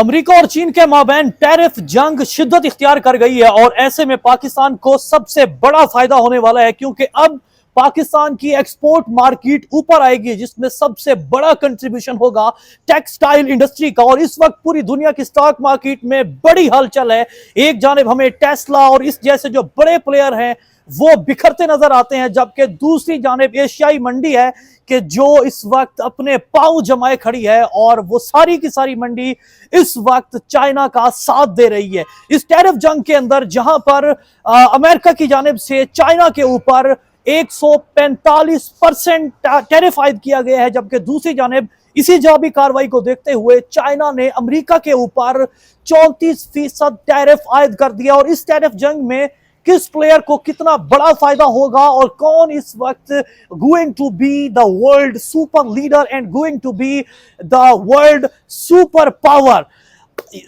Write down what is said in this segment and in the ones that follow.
America और चीन के माबैन टैरिफ जंग शिद्दत इख्तियार कर गई है और ऐसे में पाकिस्तान को सबसे बड़ा फायदा होने वाला है, क्योंकि अब पाकिस्तान की एक्सपोर्ट मार्केट ऊपर आएगी, जिसमें सबसे बड़ा कंट्रीब्यूशन होगा टेक्सटाइल इंडस्ट्री का। और इस वक्त पूरी दुनिया की स्टॉक मार्केट में बड़ी हलचल है। एक जानिब हमें टेस्ला और इस जैसे जो बड़े प्लेयर हैं वो बिखरते नजर आते हैं, जबकि दूसरी जानिब एशियाई मंडी है कि जो इस वक्त अपने पांव जमाए खड़ी है और वो सारी की सारी मंडी इस वक्त चाइना का साथ दे रही है। इस टैरिफ जंग के अंदर जहां पर अमेरिका की जानिब से चाइना के ऊपर 145% टैरिफ आयद किया गया है, जबकि दूसरी जानिब इसी जवाबी कार्रवाई को देखते हुए चाइना ने अमेरिका के ऊपर 34% टैरिफ आयद कर दिया। और इस टैरिफ जंग में किस प्लेयर को कितना बड़ा फायदा होगा और कौन इस वक्त going to be the world super leader and going to be the world super power,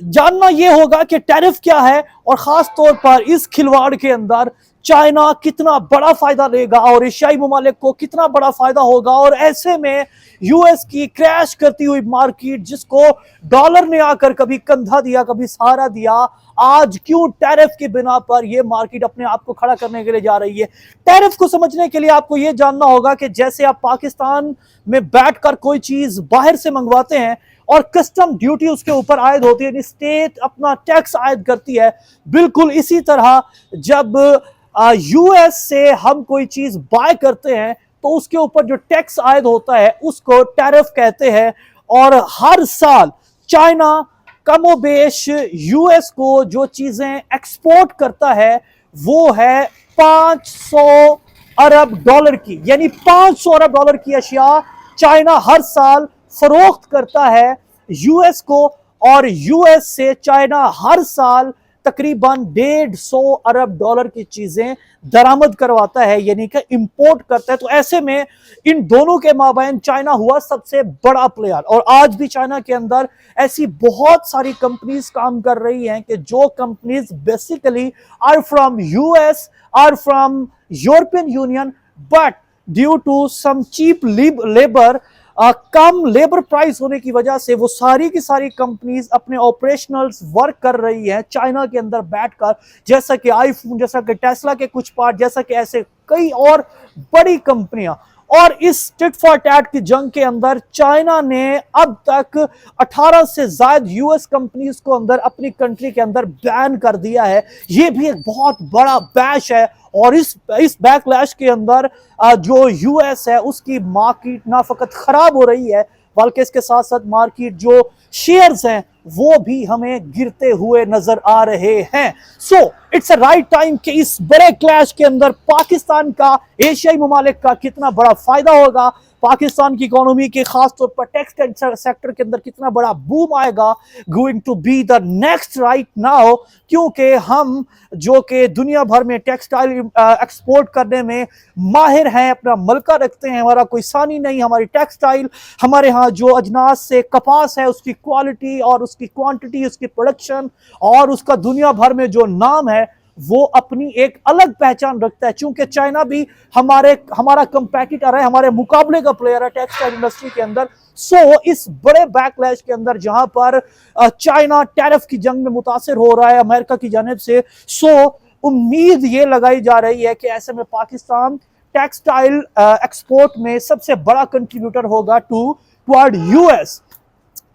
जानना यह होगा कि टैरिफ क्या है और खास तौर पर इस खिलवाड़ के अंदर चाइना कितना बड़ा फायदा लेगा और एशियाई ममालिक को कितना बड़ा फायदा होगा। और ऐसे में यूएस की क्रैश करती हुई मार्केट, जिसको डॉलर ने आकर कभी कंधा दिया कभी सहारा दिया, आज क्यों टैरिफ की बिना पर यह मार्केट अपने आप को खड़ा करने के लिए जा रही है। टैरिफ को समझने के लिए आपको यह जानना होगा कि जैसे आप पाकिस्तान में बैठकर कोई चीज बाहर से मंगवाते हैं और कस्टम ड्यूटी उसके ऊपर आयद होती है, स्टेट अपना टैक्स आयद करती है, बिल्कुल इसी तरह जब यूएस से हम कोई चीज बाय करते हैं तो उसके ऊपर जो टैक्स आयद होता है उसको टैरिफ कहते हैं। और हर साल चाइना कमोबेश यूएस को जो चीजें एक्सपोर्ट करता है वो है 500 अरब डॉलर की, यानी 500 अरब डॉलर की अशिया चाइना हर साल फरोख्त करता है यूएस को। और यूएस से चाइना हर साल तकरीबन 150 अरब डॉलर की चीजें दरामद करवाता है, यानी कि इंपोर्ट करता है। तो ऐसे में इन दोनों के माबैन चाइना हुआ सबसे बड़ा प्लेयर। और आज भी चाइना के अंदर ऐसी बहुत सारी कंपनीज काम कर रही हैं कि जो companies basically are from US, are from European Union, but due to some cheap labour, कम लेबर प्राइस होने की वजह से वो सारी की सारी कंपनीज अपने ऑपरेशनल्स वर्क कर रही है चाइना के अंदर बैठकर, जैसा कि आईफोन, जैसा कि टेस्ला के कुछ पार्ट, जैसा कि ऐसे कई और बड़ी कंपनियां। और इस टिट फॉर टैट की जंग के अंदर चाइना ने अब तक 18 से ज्यादा यूएस कंपनीज को अंदर अपनी कंट्री के अंदर बैन कर दिया है। यह भी एक बहुत बड़ा बैश है। और इस बैकलैश के अंदर जो यूएस है उसकी मार्केट ना फकत खराब हो रही है, बल्कि इसके साथ साथ मार्केट जो शेयर्स हैं वो भी हमें गिरते हुए नजर आ रहे हैं। So it's a right time कि इस बड़े क्लैश के अंदर पाकिस्तान का, एशियाई ममालिक का कितना बड़ा फायदा होगा, पाकिस्तान की इकोनॉमी के खास तौर पर टेक्सटाइल सेक्टर के अंदर कितना बड़ा बूम आएगा, going to be the next right now, क्योंकि हम जो कि दुनिया भर में टेक्सटाइल एक्सपोर्ट करने में माहिर हैं, अपना मलका रखते हैं, हमारा कोई सानी नहीं, हमारी टेक्सटाइल, हमारे यहाँ जो अजनास से कपास है उसकी क्वालिटी और उसकी क्वांटिटी, उसकी प्रोडक्शन और उसका दुनिया भर में जो नाम है वो अपनी एक अलग पहचान रखता है। चूंकि चाइना भी हमारा कंपेटिटर है, हमारे मुकाबले का प्लेयर है टेक्सटाइल इंडस्ट्री के अंदर। सो इस बड़े बैकलैश के अंदर जहां पर चाइना टैरिफ की जंग में मुतासिर हो रहा है अमेरिका की जानिब से, सो उम्मीद ये लगाई जा रही है कि ऐसे में पाकिस्तान टेक्सटाइल एक्सपोर्ट में सबसे बड़ा कंट्रीब्यूटर होगा टुवर्ड यूएस।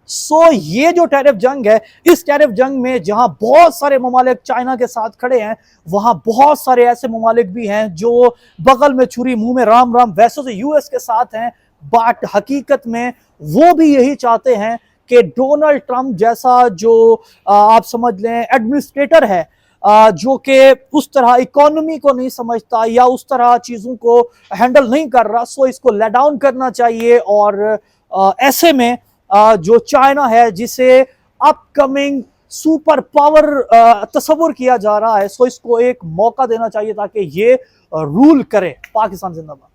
सो ये जो टैरिफ जंग है, इस टैरिफ जंग में जहां बहुत सारे ममालिक चाइना के साथ खड़े हैं, वहां बहुत सारे ऐसे ममालिक भी हैं जो बगल में छुरी मुंह में राम राम वैसे तो यूएस के साथ हैं, बट हकीकत में वो भी यही चाहते हैं कि डोनाल्ड ट्रंप जैसा जो आप समझ लें एडमिनिस्ट्रेटर है, जो कि उस तरह इकोनॉमी को नहीं समझता या उस तरह चीजों को हैंडल नहीं कर रहा, सो इसको लेट डाउन करना चाहिए। और ऐसे में जो चाइना है जिसे अपकमिंग सुपर पावर तस्वुर किया जा रहा है, सो इसको एक मौका देना चाहिए ताकि ये रूल करे। पाकिस्तान जिंदाबाद।